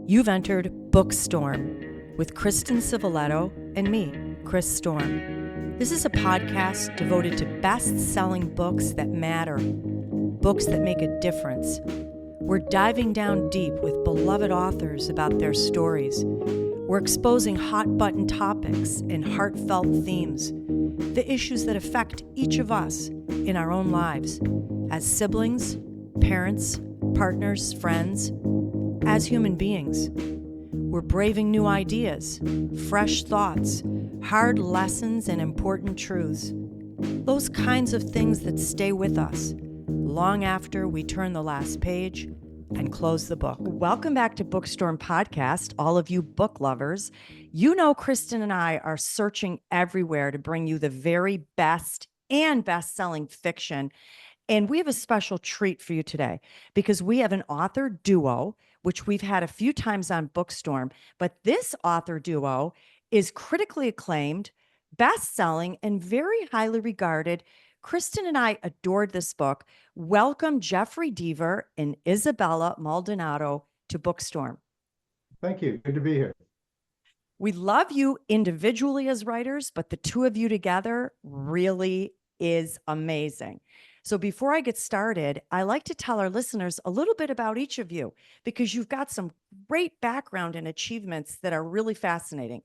You've entered BOOKSTORM with Kristen Civiletto and me, Chris Storm. This is a podcast devoted to best-selling books that matter, books that make a difference. We're diving down deep with beloved authors about their stories. We're exposing hot-button topics and heartfelt themes, the issues that affect each of us in our own lives, as siblings, parents, partners, friends, as human beings. We're braving new ideas, fresh thoughts, hard lessons, and important truths. Those kinds of things that stay with us long after we turn the last page and close the book. Welcome back to BOOKSTORM Podcast, all of you book lovers. You know Kristen and I are searching everywhere to bring you the very best and best-selling fiction. And we have a special treat for you today because we have an author duo, which we've had a few times on BOOKSTORM. But this author duo is critically acclaimed, best-selling, and very highly regarded. Kristen and I adored this book. Welcome Jeffrey Deaver and Isabella Maldonado to BOOKSTORM. Thank you. Good to be here. We love you individually as writers, but the two of you together really is amazing. So before I get started, I like to tell our listeners a little bit about each of you because you've got some great background and achievements that are really fascinating.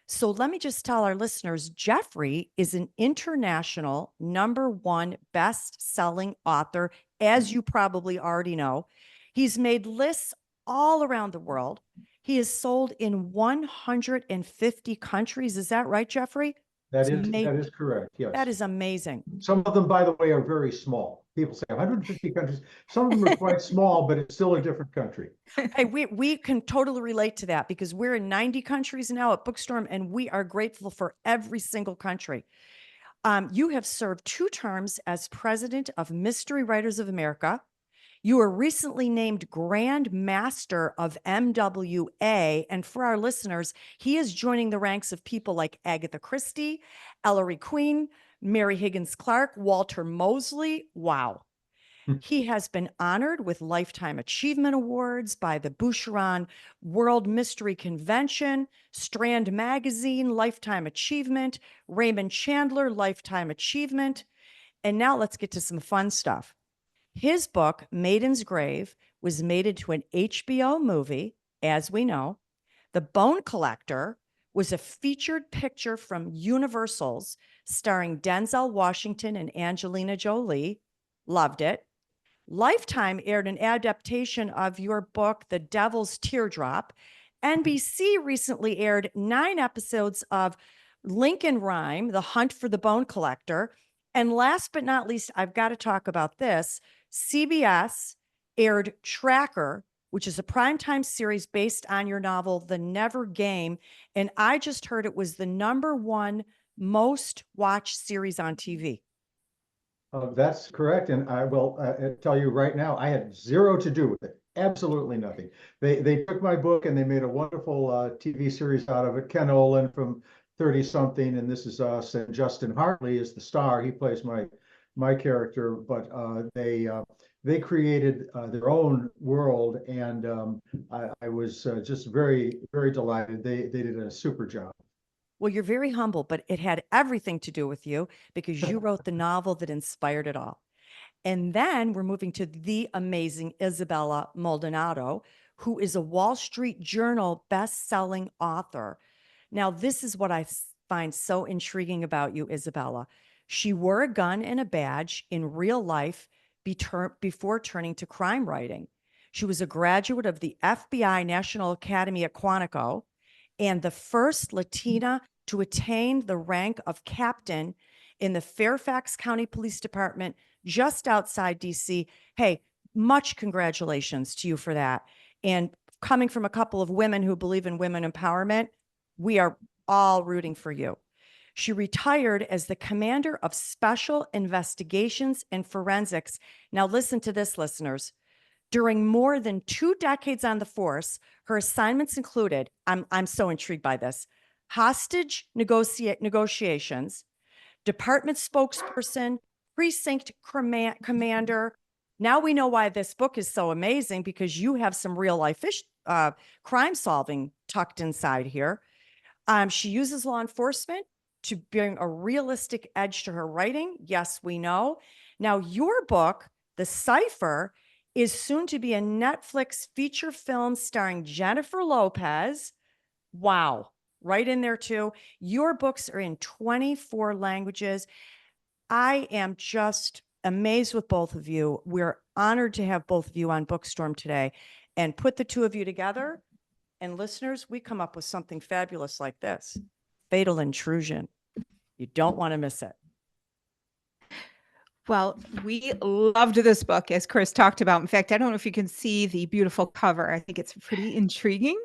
So let me just tell our listeners, Jeffrey is an international #1 best-selling author, as you probably already know. He's made lists all around the world. He is sold in 150 countries. Is that right, Jeffrey? That is correct, yes. That is amazing. Some of them, by the way, are very small. People say 150 countries. Some of them are quite small, but it's still a different country. Hey, we can totally relate to that because we're in 90 countries now at BOOKSTORM, and we are grateful for every single country. You have served 2 terms as president of Mystery Writers of America. You were recently named Grand Master of MWA. And for our listeners, he is joining the ranks of people like Agatha Christie, Ellery Queen, Mary Higgins Clark, Walter Mosley. Wow. He has been honored with Lifetime Achievement Awards by the Boucheron World Mystery Convention, Strand Magazine, Lifetime Achievement, Raymond Chandler, Lifetime Achievement. And now let's get to some fun stuff. His book, Maiden's Grave, was made into an HBO movie, as we know. The Bone Collector was a featured picture from Universal's starring Denzel Washington and Angelina Jolie. Loved it. Lifetime aired an adaptation of your book, The Devil's Teardrop. NBC recently aired 9 episodes of Lincoln Rhyme, The Hunt for the Bone Collector. And last but not least, I've got to talk about this. CBS aired Tracker, which is a primetime series based on your novel, The Never Game. And I just heard it was the #1 most watched series on TV. That's correct. And I will tell you right now, I had zero to do with it. Absolutely nothing. They took my book and they made a wonderful TV series out of it. Ken Olin from 30 something, and This Is Us, and Justin Hartley is the star. He plays my character, but they created their own world, and I was just very, very delighted. They did a super job. Well, you're very humble, but it had everything to do with you because you wrote the novel that inspired it all. And then we're moving to the amazing Isabella Maldonado, who is a Wall Street Journal best-selling author. Now, this is what I find so intriguing about you, Isabella. She wore a gun and a badge in real life before turning to crime writing. She was a graduate of the FBI National Academy at Quantico and the first Latina to attain the rank of captain in the Fairfax County Police Department just outside DC. Hey, much congratulations to you for that. And coming from a couple of women who believe in women empowerment, we are all rooting for you. She retired as the commander of special investigations and forensics. Now listen to this, listeners. During more than 2 decades on the force, her assignments included, I'm so intrigued by this, hostage negotiations, department spokesperson, precinct commander. Now we know why this book is so amazing, because you have some real life crime solving tucked inside here. She uses law enforcement to bring a realistic edge to her writing. Yes, we know. Now, your book, The Cipher, is soon to be a Netflix feature film starring Jennifer Lopez. Wow. Right in there, too. Your books are in 24 languages. I am just amazed with both of you. We're honored to have both of you on Bookstorm today and put the two of you together. And listeners, we come up with something fabulous like this: Fatal Intrusion. You don't want to miss it. Well, we loved this book, as Chris talked about. In fact, I don't know if you can see the beautiful cover. I think it's pretty intriguing.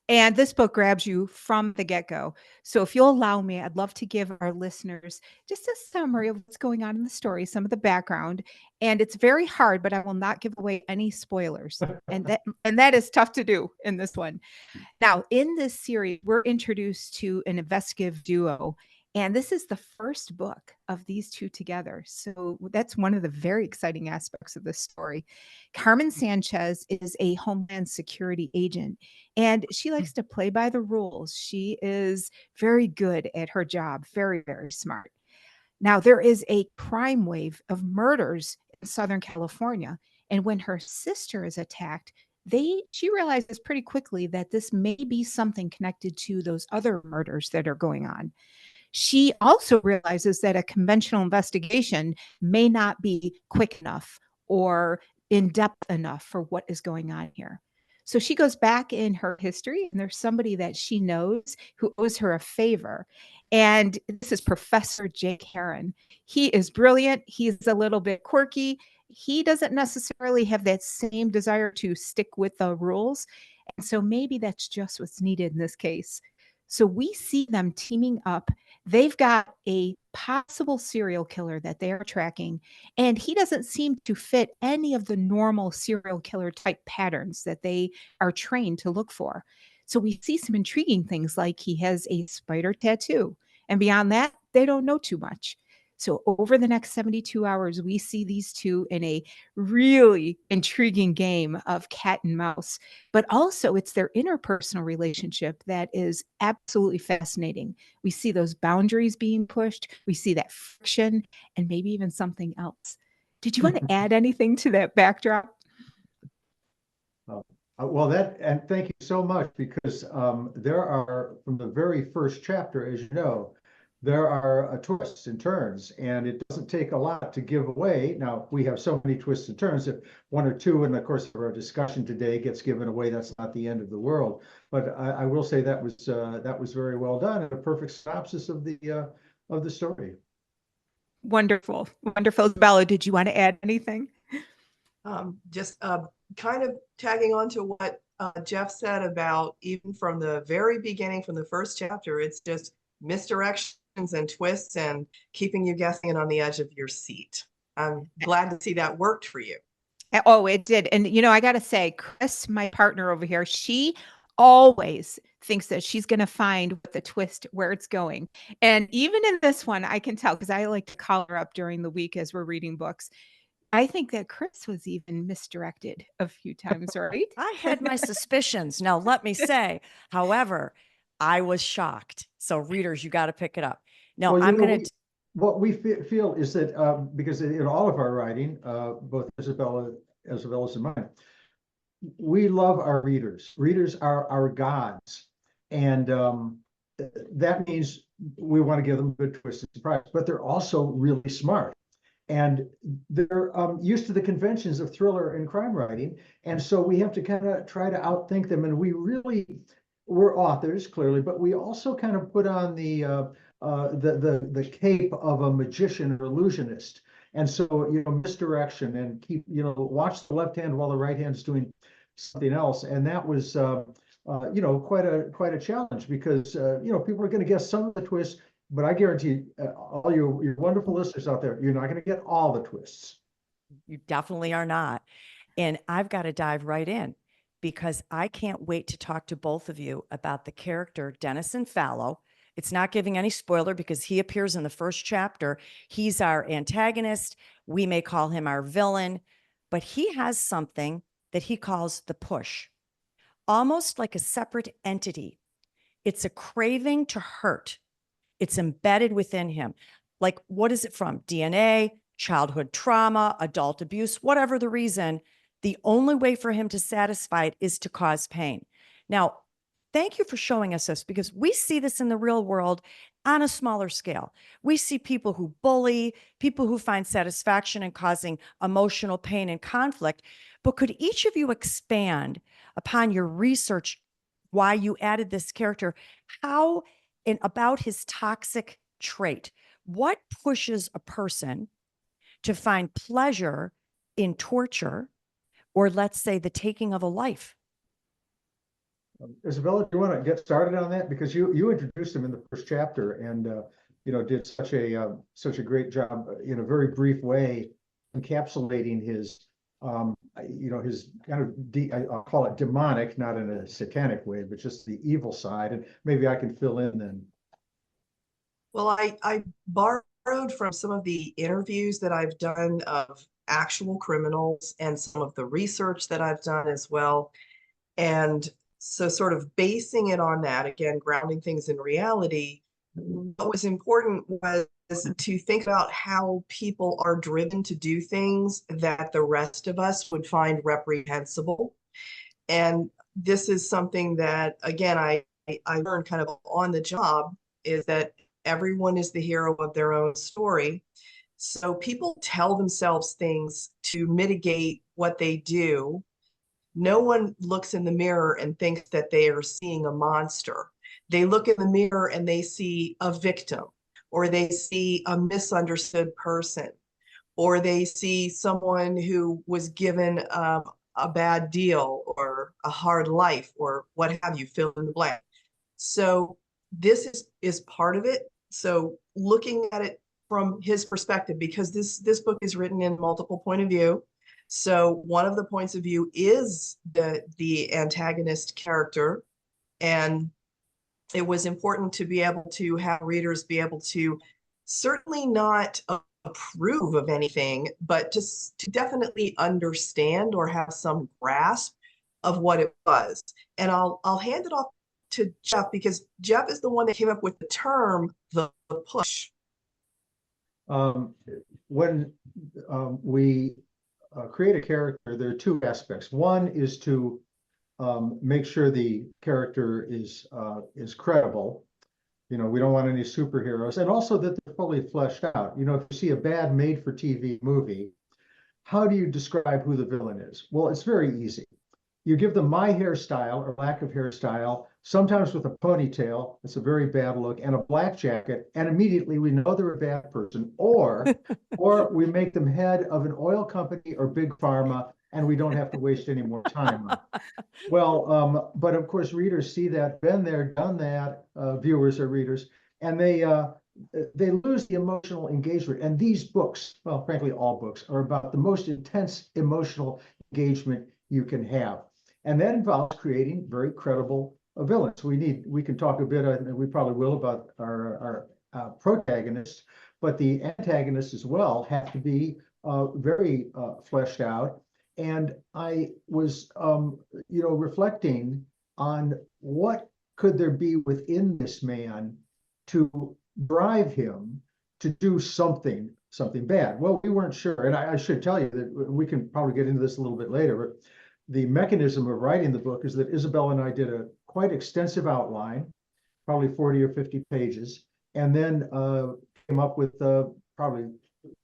And this book grabs you from the get-go. So if you'll allow me, I'd love to give our listeners just a summary of what's going on in the story, some of the background. And it's very hard, but I will not give away any spoilers. And that is tough to do in this one. Now, in this series, we're introduced to an investigative duo, and this is the first book of these two together. So that's one of the very exciting aspects of this story. Carmen Sanchez is a Homeland Security agent, and she likes to play by the rules. She is very good at her job, very, very smart. Now, there is a crime wave of murders in Southern California, and when her sister is attacked, she realizes pretty quickly that this may be something connected to those other murders that are going on. She also realizes that a conventional investigation may not be quick enough or in depth enough for what is going on here. So she goes back in her history, and there's somebody that she knows who owes her a favor. And this is Professor Jake Heron. He is brilliant. He's a little bit quirky. He doesn't necessarily have that same desire to stick with the rules. And so maybe that's just what's needed in this case. So we see them teaming up. They've got a possible serial killer that they are tracking, and he doesn't seem to fit any of the normal serial killer type patterns that they are trained to look for. So we see some intriguing things like he has a spider tattoo, and beyond that, they don't know too much. So over the next 72 hours, we see these two in a really intriguing game of cat and mouse, but also it's their interpersonal relationship that is absolutely fascinating. We see those boundaries being pushed. We see that friction and maybe even something else. Did you want to add anything to that backdrop? Well, and thank you so much, because there are, from the very first chapter, as you know, there are twists and turns, and it doesn't take a lot to give away. Now, we have so many twists and turns. If one or two in the course of our discussion today gets given away, that's not the end of the world. But I will say that was very well done, and a perfect synopsis of the story. Wonderful. Wonderful. Isabella, did you want to add anything? Just kind of tagging on to what Jeff said about, even from the very beginning, from the first chapter, it's just misdirections and twists and keeping you guessing and on the edge of your seat. I'm glad to see that worked for you. Oh, it did. And, I got to say, Chris, my partner over here, she always thinks that she's going to find what the twist, where it's going. And even in this one, I can tell, because I like to call her up during the week as we're reading books. I think that Chris was even misdirected a few times, right? I had my suspicions. Now, let me say, however, I was shocked. So readers, you got to pick it up. Now, Well, I'm going to... What we feel is that because in all of our writing, both Isabella's and mine, we love our readers. Readers are our gods. And that means we want to give them a good twist and surprise, but they're also really smart. And they're used to the conventions of thriller and crime writing. And so we have to kind of try to outthink them. And we're authors, clearly, but we also kind of put on the cape of a magician or illusionist. And so, misdirection, and watch the left hand while the right hand is doing something else. And that was, quite a challenge, because, people are going to guess some of the twists, but I guarantee all your wonderful listeners out there, you're not going to get all the twists. You definitely are not. And I've got to dive right in, because I can't wait to talk to both of you about the character Dennison Fallow. It's not giving any spoiler because he appears in the first chapter. He's our antagonist. We may call him our villain, but he has something that he calls the push. almost like a separate entity. It's a craving to hurt. It's embedded within him. Like, what is it from? DNA, childhood trauma, adult abuse, whatever the reason. The only way for him to satisfy it is to cause pain. Now, thank you for showing us this, because we see this in the real world on a smaller scale. We see people who bully, people who find satisfaction in causing emotional pain and conflict. But could each of you expand upon your research, why you added this character, how and about his toxic trait? What pushes a person to find pleasure in torture, or let's say the taking of a life? Isabella, do you want to get started on that? Because you introduced him in the first chapter, and did such a great job in a very brief way encapsulating his his kind of I'll call it demonic, not in a satanic way, but just the evil side. And maybe I can fill in then. Well, I borrowed from some of the interviews that I've done of actual criminals and some of the research that I've done as well. And so sort of basing it on that, again, grounding things in reality, what was important was to think about how people are driven to do things that the rest of us would find reprehensible. And this is something that, again, I learned kind of on the job, is that everyone is the hero of their own story. So people tell themselves things to mitigate what they do. No one looks in the mirror and thinks that they are seeing a monster. They look in the mirror and they see a victim, or they see a misunderstood person, or they see someone who was given a bad deal or a hard life, or what have you, fill in the blank. So this is part of it. So looking at it from his perspective, because this book is written in multiple point of view. So one of the points of view is the antagonist character, and it was important to be able to have readers be able to certainly not approve of anything, but just to definitely understand or have some grasp of what it was. And I'll hand it off to Jeff, because Jeff is the one that came up with the term the push. When we create a character, there are two aspects. One is to make sure the character is credible. We don't want any superheroes, and also that they're fully fleshed out. If you see a bad made-for-TV movie, how do you describe who the villain is? Well, it's very easy. You give them my hairstyle or lack of hairstyle, sometimes with a ponytail, it's a very bad look, and a black jacket, and immediately we know they're a bad person. Or we make them head of an oil company or big pharma, and we don't have to waste any more time on it. Well, but of course, readers see that, been there, done that, viewers or readers, and they lose the emotional engagement. And these books, well, frankly, all books, are about the most intense emotional engagement you can have. And that involves creating very credible villains. We can talk a bit, and we probably will, about our protagonists, but the antagonists as well have to be very fleshed out. And I was, reflecting on what could there be within this man to drive him to do something bad. Well, we weren't sure, and I should tell you that we can probably get into this a little bit later. But the mechanism of writing the book is that Isabella and I did a quite extensive outline, probably 40 or 50 pages, and then came up with probably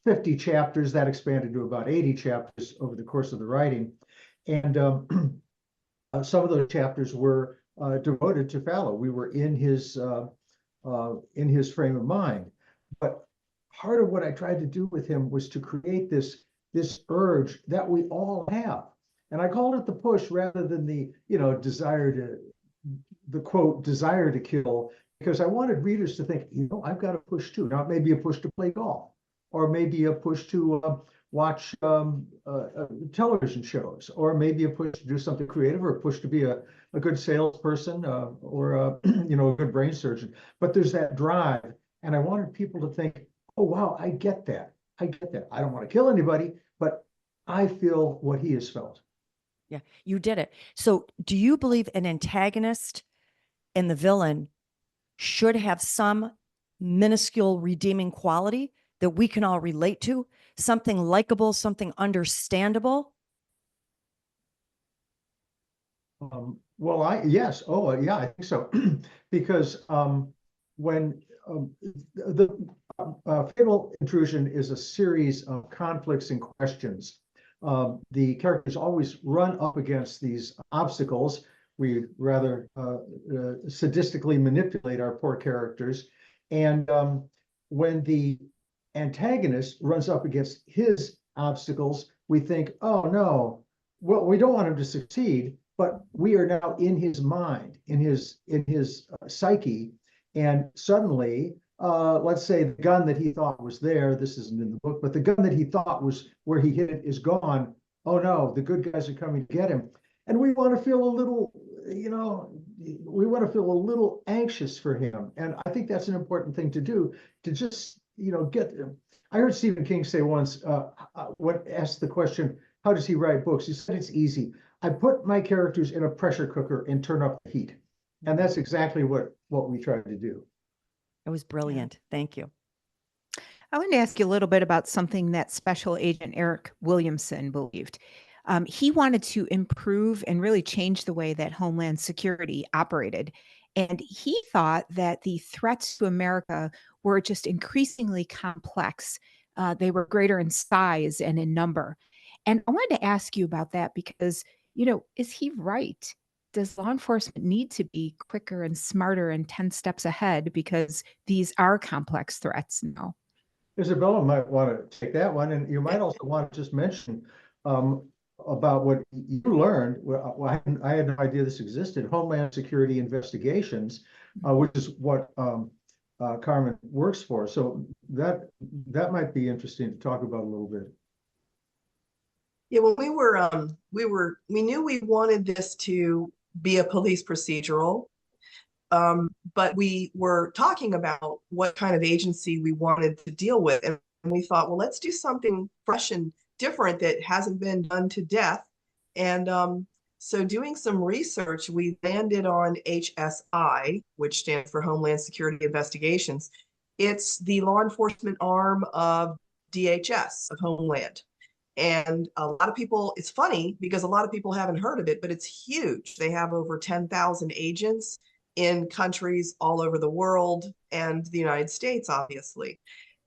50 chapters that expanded to about 80 chapters over the course of the writing. And some of those chapters were devoted to Fallow. We were in his frame of mind. But part of what I tried to do with him was to create this urge that we all have. And I called it the push rather than the quote desire to kill, because I wanted readers to think, I've got a push too. Now, it may be a push to play golf, or maybe a push to watch television shows, or maybe a push to do something creative, or a push to be a good salesperson, or a good brain surgeon. But there's that drive, and I wanted people to think, oh wow, I get that. I don't want to kill anybody, but I feel what he has felt. Yeah, you did it. So do you believe an antagonist and the villain should have some minuscule redeeming quality that we can all relate to? Something likable, something understandable? Well, yes. Oh, yeah, I think so. Because when the Fatal Intrusion is a series of conflicts and questions. The characters always run up against these obstacles. We rather sadistically manipulate our poor characters. And when the antagonist runs up against his obstacles, we think, oh no, well, we don't want him to succeed, but we are now in his mind, in his psyche, and suddenly, let's say the gun that he thought was there, this isn't in the book, but the gun that he thought was where he hid it is gone. Oh no, the good guys are coming to get him. And we want to feel a little, we want to feel a little anxious for him. And I think that's an important thing to do, to just, get. I heard Stephen King say once, when asked the question, how does he write books? He said, it's easy. I put my characters in a pressure cooker and turn up the heat. And that's exactly what we try to do. It was brilliant. Thank you. I want to ask you a little bit about something that Special Agent Eric Williamson believed. He wanted to improve and really change the way that Homeland Security operated. And he thought that the threats to America were just increasingly complex. They were greater in size and in number. And I wanted to ask you about that because, is he right? Does law enforcement need to be quicker and smarter and 10 steps ahead because these are complex threats now? Isabella might want to take that one, and you might also want to just mention about what you learned. Well, I had no idea this existed. Homeland Security Investigations, which is what Carmen works for. So that might be interesting to talk about a little bit. Yeah, well, we knew we wanted this to be a police procedural, but we were talking about what kind of agency we wanted to deal with. And we thought, well, let's do something fresh and different that hasn't been done to death. And so doing some research, we landed on HSI, which stands for Homeland Security Investigations. It's the law enforcement arm of DHS, of Homeland. And a lot of people, it's funny because a lot of people haven't heard of it, but it's huge. They have over 10,000 agents in countries all over the world and the United States, obviously.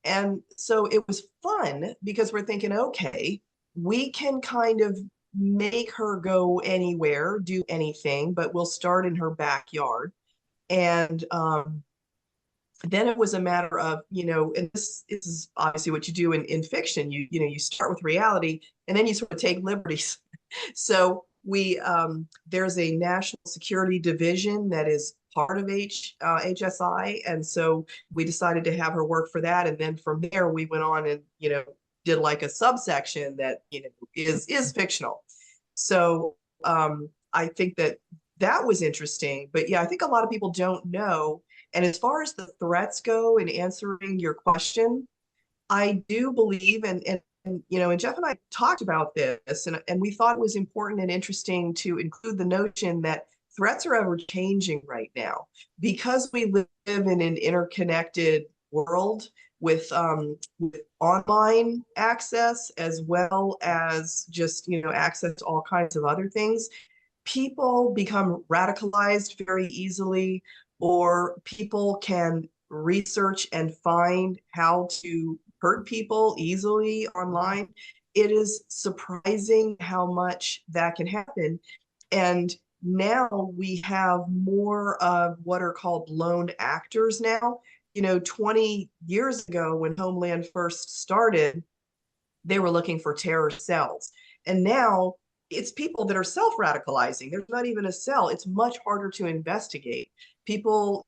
And so it was fun because we're thinking, okay, we can kind of make her go anywhere, do anything, but we'll start in her backyard. And then it was a matter of, and this is obviously what you do in fiction. You start with reality and then you sort of take liberties. So there's a national security division that is part of HSI. And so we decided to have her work for that. And then from there, we went on and, did like a subsection that, is fictional. So I think that was interesting. But yeah, I think a lot of people don't know. And as far as the threats go in answering your question, I do believe, and Jeff and I talked about this, and we thought it was important and interesting to include the notion that threats are ever changing right now because we live in an interconnected world with online access as well as just access to all kinds of other things. People become radicalized very easily, or people can research and find how to hurt people easily online. It is surprising how much that can happen. And now we have more of what are called lone actors now. 20 years ago when Homeland first started, they were looking for terror cells. And now it's people that are self-radicalizing. There's not even a cell. It's much harder to investigate. People,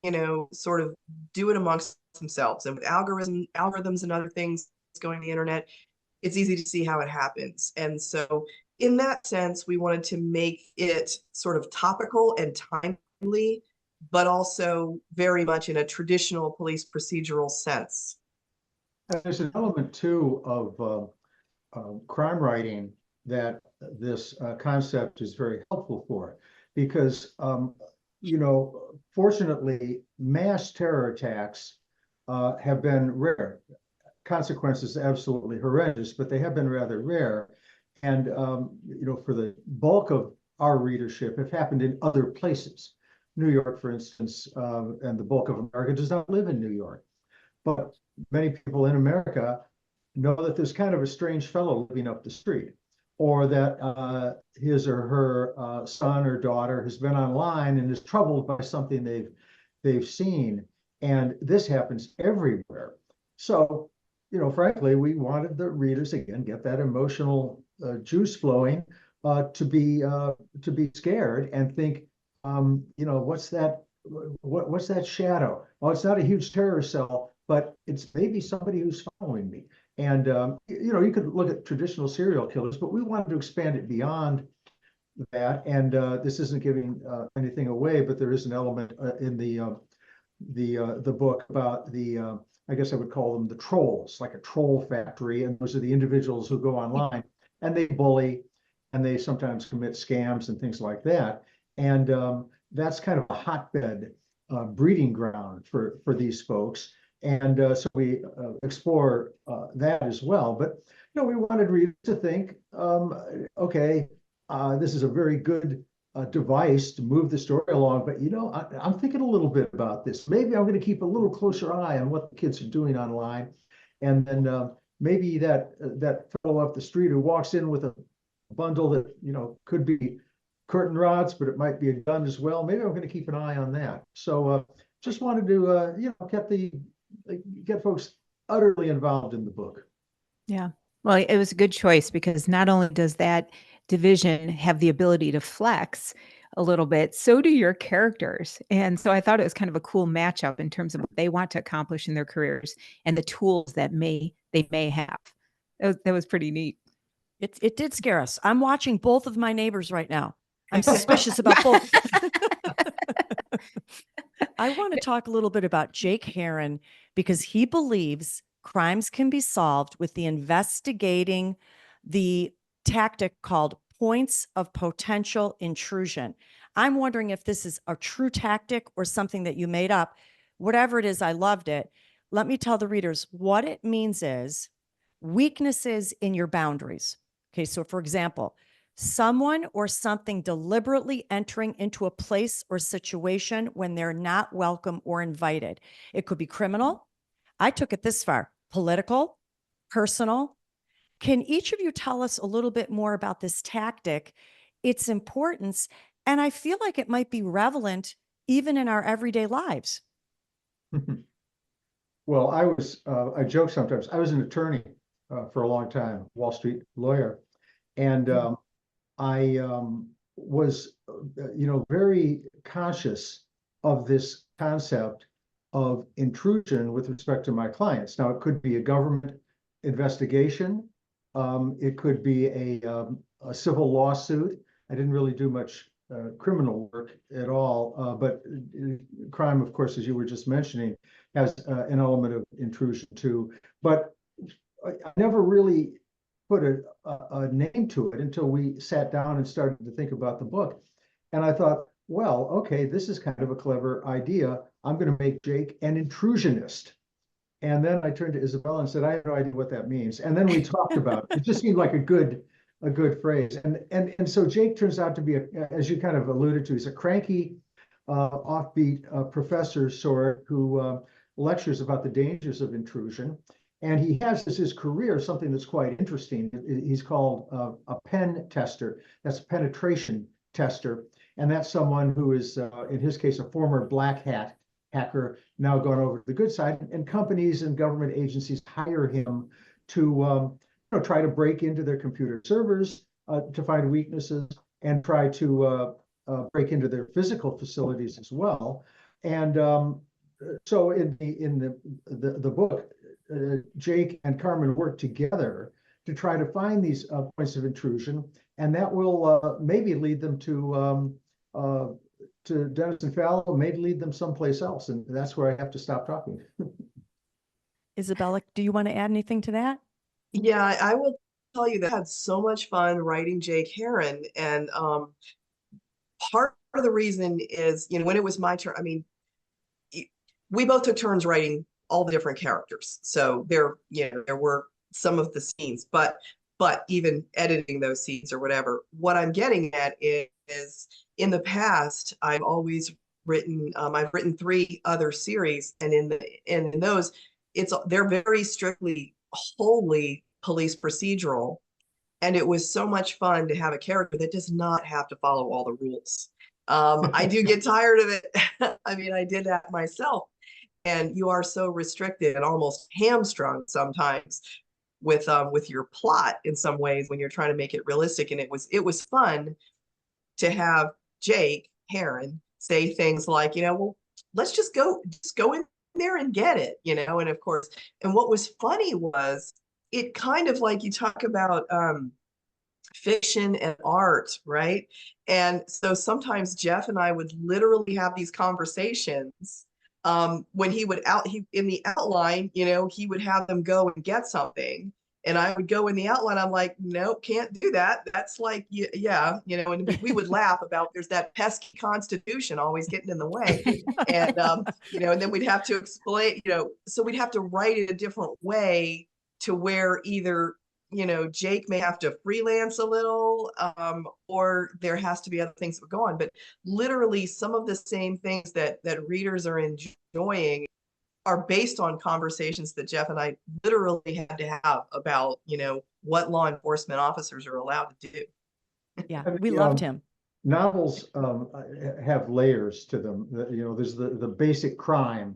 sort of do it amongst themselves. And with algorithms and other things going to the internet, it's easy to see how it happens. And so in that sense, we wanted to make it sort of topical and timely, but also very much in a traditional police procedural sense. There's an element too of crime writing that this concept is very helpful for, because you know, fortunately, mass terror attacks have been rare. Consequences absolutely horrendous, but they have been rather rare. And you know, for the bulk of our readership, have happened in other places. New York, for instance, and the bulk of America does not live in New York. But many people in America know that there's kind of a strange fellow living up the street, or that his or her son or daughter has been online and is troubled by something they've seen. And this happens everywhere. So, you know, frankly, we wanted the readers, again, get that emotional juice flowing, to be scared and think, you know, what's that? What's that shadow? Oh, it's not a huge terror cell, but it's maybe somebody who's following me. And you know, you could look at traditional serial killers, but we wanted to expand it beyond that. And this isn't giving anything away, but there is an element in the book about the I guess I would call them the trolls, like a troll factory. And those are the individuals who go online and they bully, and they sometimes commit scams and things like that. And that's kind of a hotbed breeding ground for these folks. And so we explore that as well. But you know, we wanted readers to think, okay, this is a very good device to move the story along, but you know, I'm thinking a little bit about this. Maybe I'm going to keep a little closer eye on what the kids are doing online, and then maybe that fellow up the street who walks in with a bundle that, you know, could be curtain rods, but it might be a gun as well. Maybe I'm going to keep an eye on that. So just wanted to you know, get folks utterly involved in the book. Yeah. Well, it was a good choice because not only does that division have the ability to flex a little bit, so do your characters. And so I thought it was kind of a cool matchup in terms of what they want to accomplish in their careers and the tools that they may have. That was pretty neat. It did scare us. I'm watching both of my neighbors right now. I'm suspicious about both. I want to talk a little bit about Jake Herron, because he believes crimes can be solved with the investigating the tactic called points of potential intrusion. I'm wondering if this is a true tactic or something that you made up. Whatever it is, I loved it. Let me tell the readers what it means is weaknesses in your boundaries. Okay, so for example, someone or something deliberately entering into a place or situation when they're not welcome or invited. It could be criminal. I took it this far: political, personal. Can each of you tell us a little bit more about this tactic, its importance, and I feel like it might be relevant even in our everyday lives? Well, I joke sometimes. I was an attorney for a long time, Wall Street lawyer, and I was, you know, very conscious of this concept of intrusion with respect to my clients. Now, it could be a government investigation. It could be a civil lawsuit. I didn't really do much criminal work at all, but crime, of course, as you were just mentioning, has an element of intrusion too. But I never really put a name to it until we sat down and started to think about the book. And I thought, well, okay, this is kind of a clever idea. I'm going to make Jake an intrusionist. And then I turned to Isabella and said, I have no idea what that means. And then we talked about it. It just seemed like a good phrase. And so Jake turns out to be, as you kind of alluded to, he's a cranky, offbeat professor sort who lectures about the dangers of intrusion. And he has as his career something that's quite interesting. He's called a pen tester. That's a penetration tester. And that's someone who is, in his case, a former black hat hacker, now gone over to the good side. And companies and government agencies hire him to you know, try to break into their computer servers to find weaknesses, and try to break into their physical facilities as well. And so in the book, Jake and Carmen work together to try to find these points of intrusion, and that will maybe lead them to Dennis and Fallow, maybe lead them someplace else, and that's where I have to stop talking. Isabella, do you want to add anything to that? Yeah, I will tell you that I had so much fun writing Jake Heron, and part of the reason is, you know, when it was my turn, I mean, we both took turns writing all the different characters. So there, you know, there were some of the scenes, but even editing those scenes or whatever, what I'm getting at is in the past, I've always written, I've written 3 other series, and in those, they're very strictly, wholly police procedural. And it was so much fun to have a character that does not have to follow all the rules. I do get tired of it. I mean, I did that myself. And you are so restricted and almost hamstrung sometimes with your plot in some ways when you're trying to make it realistic. And it was fun to have Jake Heron say things like, you know, well, let's just go in there and get it, you know. And of course, and what was funny was it kind of, like, you talk about fiction and art, right? And so sometimes Jeff and I would literally have these conversations when he in the outline, you know, he would have them go and get something. And I would go in the outline. I'm like, nope, can't do that. That's like, yeah, you know, and we would laugh about, there's that pesky Constitution always getting in the way. And, you know, and then we'd have to explain, you know, so we'd have to write it a different way to where either, you know, Jake may have to freelance a little, or there has to be other things that go on. But literally some of the same things that readers are enjoying are based on conversations that Jeff and I literally had to have about, you know, what law enforcement officers are allowed to do. Yeah, we loved him. Novels have layers to them. You know, there's the basic crime.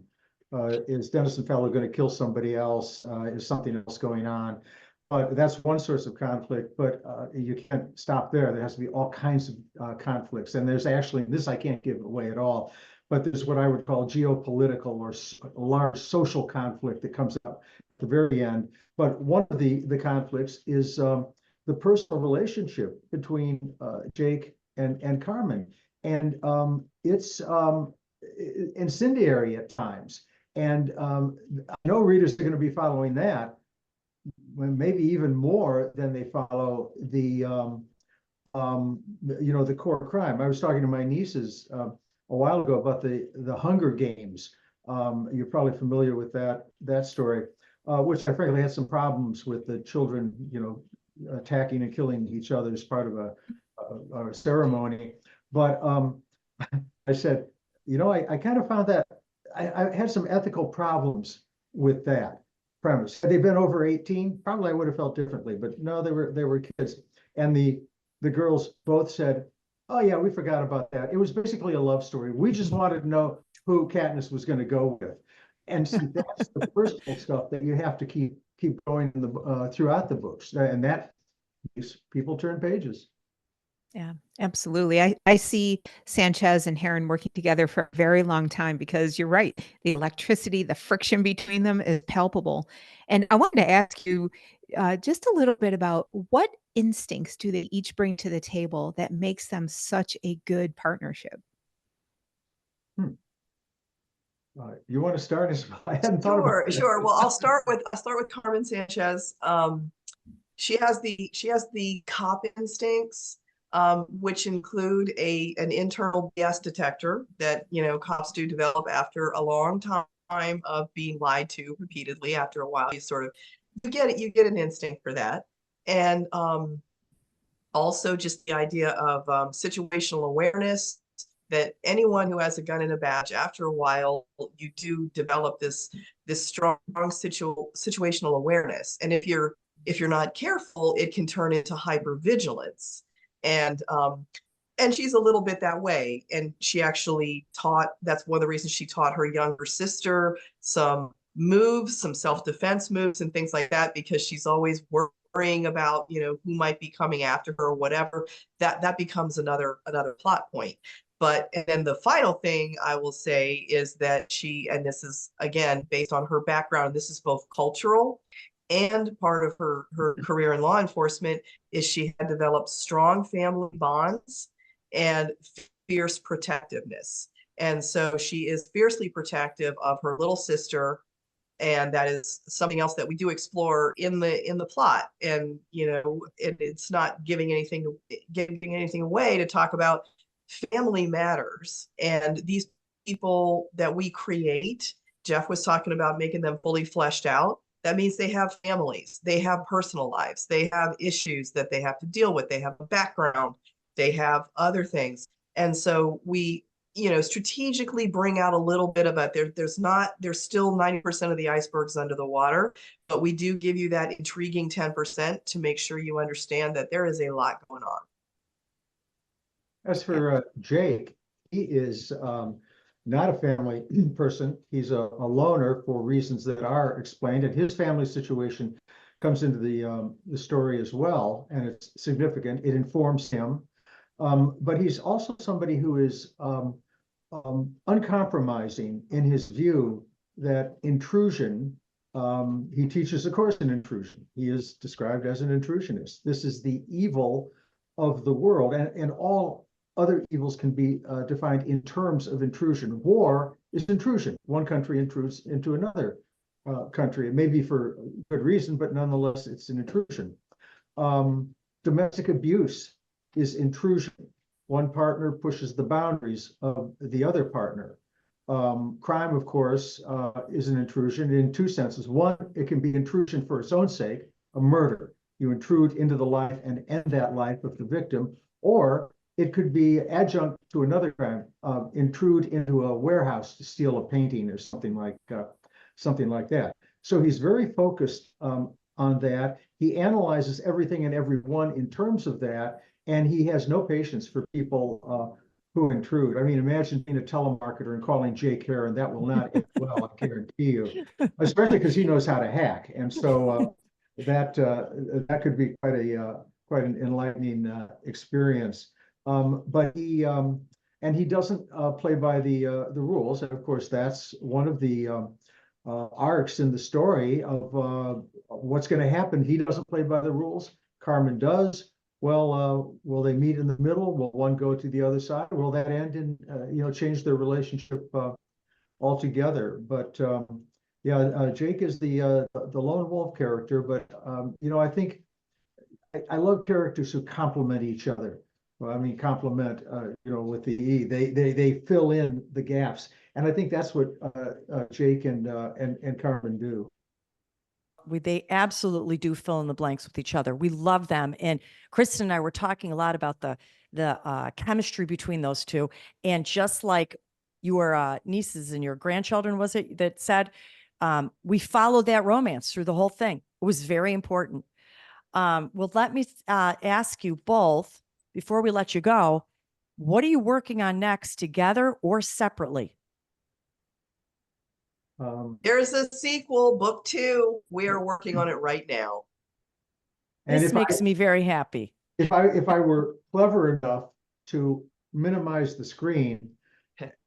Is Dennis Fellow going to kill somebody else? Is something else going on? But that's one source of conflict, but you can't stop there. There has to be all kinds of conflicts. And there's actually, this I can't give away at all, but there's what I would call geopolitical or large social conflict that comes up at the very end. But one of the conflicts is the personal relationship between Jake and Carmen. And it's incendiary at times. And I know readers are going to be following that, maybe even more than they follow the you know, the core crime. I was talking to my nieces a while ago about the Hunger Games. You're probably familiar with that story, which I frankly had some problems with the children, you know, attacking and killing each other as part of a ceremony. But I said, you know, I kind of found that I had some ethical problems with that premise. Had they been over 18, probably I would have felt differently, but no, they were kids. And the girls both said, oh yeah, we forgot about that. It was basically a love story. We just wanted to know who Katniss was going to go with. And see, that's the personal stuff that you have to keep going in the throughout the books. And that people turn pages. Yeah, absolutely. I see Sanchez and Heron working together for a very long time because you're right. The electricity, the friction between them is palpable. And I wanted to ask you just a little bit about what instincts do they each bring to the table that makes them such a good partnership? You want to start? I hadn't thought about that. Sure. Well, I'll start with Carmen Sanchez. She has the cop instincts, which include an internal BS detector that, you know, cops do develop after a long time of being lied to repeatedly. After a while, you get an instinct for that. And also just the idea of situational awareness, that anyone who has a gun and a badge, after a while, you do develop this strong situational awareness. And if you're not careful, it can turn into hypervigilance. And she's a little bit that way. And she actually that's one of the reasons she taught her younger sister some moves, some self-defense moves and things like that, because she's always worrying about, you know, who might be coming after her or whatever. That becomes another plot point. But, and then the final thing I will say is that and this is again based on her background, this is both cultural and part of her career in law enforcement, is she had developed strong family bonds and fierce protectiveness. And so she is fiercely protective of her little sister And that is something else that we do explore in the plot. And, it's not giving anything away to talk about family matters. And these people that we create, Jeff was talking about making them fully fleshed out. That means they have families, they have personal lives, they have issues that they have to deal with, they have a background, they have other things. And so we, strategically bring out a little bit of it. There's still 90% of the icebergs under the water, but we do give you that intriguing 10% to make sure you understand that there is a lot going on. As for Jake, he is not a family person. He's a loner for reasons that are explained, and his family situation comes into the story as well, and it's significant. It informs him. But he's also somebody who is uncompromising in his view that intrusion, he teaches a course in intrusion. He is described as an intrusionist. This is the evil of the world, and all other evils can be defined in terms of intrusion. War is intrusion. One country intrudes into another country. It may be for good reason, but nonetheless, it's an intrusion. Domestic abuse is intrusion. One partner pushes the boundaries of the other partner. Crime, of course, is an intrusion in two senses. One, it can be intrusion for its own sake, a murder. You intrude into the life and end that life of the victim, or it could be adjunct to another crime, intrude into a warehouse to steal a painting or something like that. So he's very focused on that. He analyzes everything and everyone in terms of that, and he has no patience for people who intrude. I mean, imagine being a telemarketer and calling Jake Heron. That will not end well, I guarantee you, especially because he knows how to hack. And so that could be quite an enlightening experience. But he doesn't play by the rules. And of course, that's one of the arcs in the story of what's going to happen. He doesn't play by the rules. Carmen does. Well, will they meet in the middle? Will one go to the other side? Will that end in change their relationship altogether? But Jake is the lone wolf character. But I think I love characters who complement each other. Well, I mean, complement, with the E. They fill in the gaps, and I think that's what Jake and Carmen do. They absolutely do fill in the blanks with each other. We love them. And Kristen and I were talking a lot about the chemistry between those two. And just like your nieces and your grandchildren, was it that said, we followed that romance through the whole thing. It was very important. Well, let me ask you both, before we let you go, what are you working on next, together or separately? There's a sequel, book 2. We are working on it right now. And This makes me very happy. If I were clever enough to minimize the screen,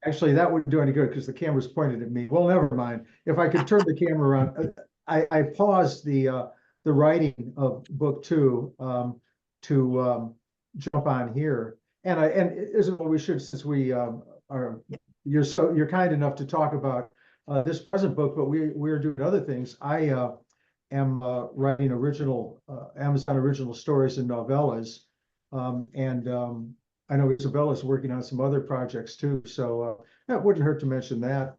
actually that wouldn't do any good because the camera's pointed at me. Well, never mind. If I could turn the camera around, I paused the writing of book 2 to jump on here. And Isabel, we should, since we you're kind enough to talk about this present book, but we're doing other things. I am writing original Amazon original stories and novellas, and I know Isabella's working on some other projects too. So it wouldn't hurt to mention that.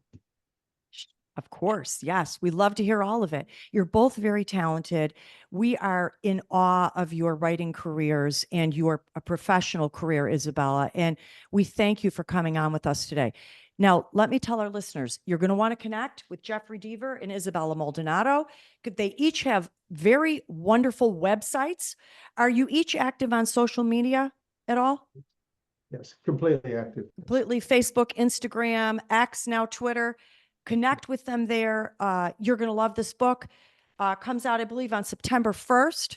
Of course. Yes. We love to hear all of it. You're both very talented. We are in awe of your writing careers and your professional career, Isabella. And we thank you for coming on with us today. Now, let me tell our listeners, you're going to want to connect with Jeffrey Deaver and Isabella Maldonado. They each have very wonderful websites. Are you each active on social media at all? Yes, completely active. Completely. Facebook, Instagram, X, now Twitter. Connect with them there. You're going to love this book. Comes out, I believe, on September 1st.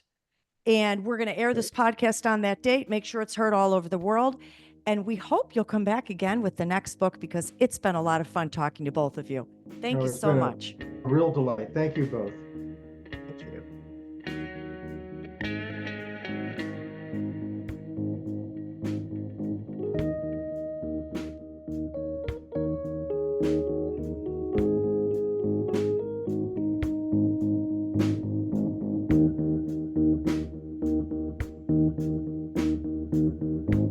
And we're going to air this podcast on that date. Make sure it's heard all over the world. And we hope you'll come back again with the next book because it's been a lot of fun talking to both of you. Thank you so much. A real delight. Thank you both. Thank you. you.